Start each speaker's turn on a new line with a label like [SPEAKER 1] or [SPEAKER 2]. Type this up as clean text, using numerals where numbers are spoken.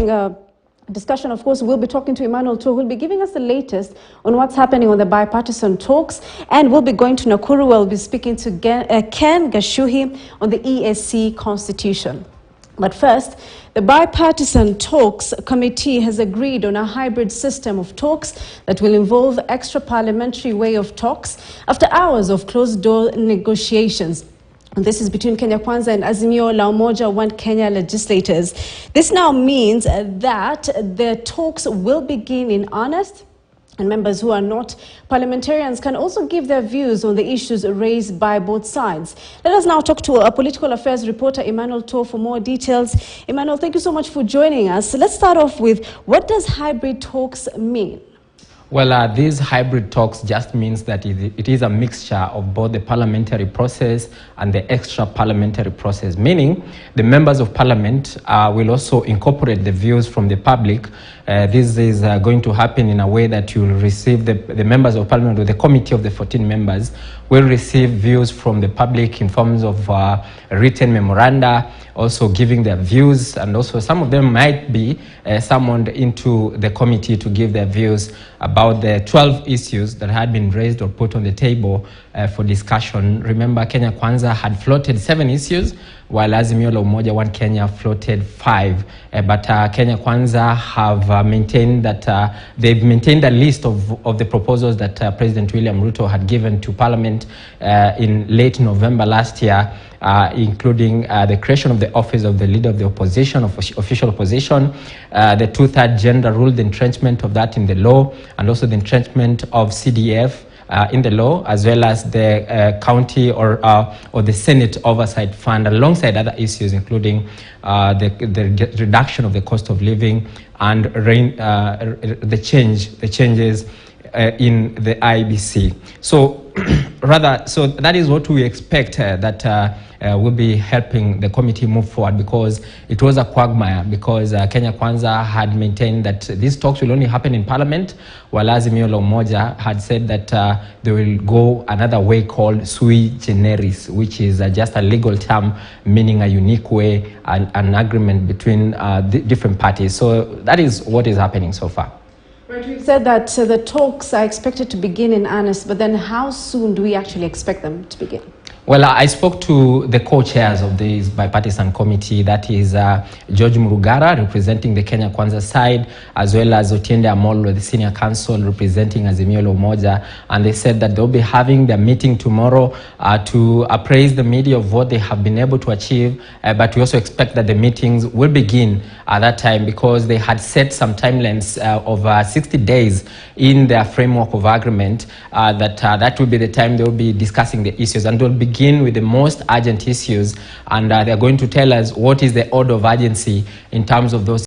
[SPEAKER 1] continuing discussion, of course, we'll be talking to Emmanuel too, who'll be giving us the latest on what's happening on the bipartisan talks. And we'll be going to Nakuru, where we'll be speaking to Ken Gashuhi on the ESC Constitution. But first, the Bipartisan Talks Committee has agreed on a hybrid system of talks that will involve extra-parliamentary way of talks after hours of closed-door negotiations. And this is between Kenya Kwanza and Azimio la Umoja One Kenya legislators. This now means that the talks will begin in earnest, and members who are not parliamentarians can also give their views on the issues raised by both sides. Let us now talk to a political affairs reporter, Emmanuel To, for more details. Emmanuel, thank you so much for joining us. So let's start off with, what does hybrid talks mean?
[SPEAKER 2] Well, these hybrid talks just means that it is a mixture of both the parliamentary process and the extra parliamentary process, meaning the members of parliament will also incorporate the views from the public. This is going to happen in a way that you will receive the members of parliament, or the committee of the 14 members will receive views from the public in forms of written memoranda, also giving their views, and also some of them might be summoned into the committee to give their views about the 12 issues that had been raised or put on the table for discussion. Remember, Kenya Kwanza had floated 7 issues, while Azimio la Umoja One Kenya floated 5. But Kenya Kwanza have maintained that they've maintained a list of the proposals that President William Ruto had given to Parliament in late November last year, including the creation of the office of the leader of the opposition, of official opposition, the 2/3 gender rule, the entrenchment of that in the law, and also the entrenchment of CDF in the law, as well as the county or the Senate Oversight Fund, alongside other issues, including the reduction of the cost of living and the changes in the IBC. So so that is what we expect that will be helping the committee move forward, because it was a quagmire, because Kenya Kwanza had maintained that these talks will only happen in Parliament, while Azimio la Umoja had said that they will go another way called sui generis, which is just a legal term meaning a unique way, an agreement between different parties. So that is what is happening so far.
[SPEAKER 1] Right, we've said that the talks are expected to begin in earnest, but then how soon do we actually expect them to begin?
[SPEAKER 2] Well, I spoke to the co-chairs of this bipartisan committee, that is George Murugara, representing the Kenya Kwanza side, as well as Otiende Amolo, the senior counsel, representing Azimio la Umoja, and they said that they'll be having their meeting tomorrow to appraise the media of what they have been able to achieve, but we also expect that the meetings will begin at that time, because they had set some timelines of 60 days in their framework of agreement, that will be the time they will be discussing the issues, and they'll begin with the most urgent issues, and they're going to tell us what is the order of urgency in terms of those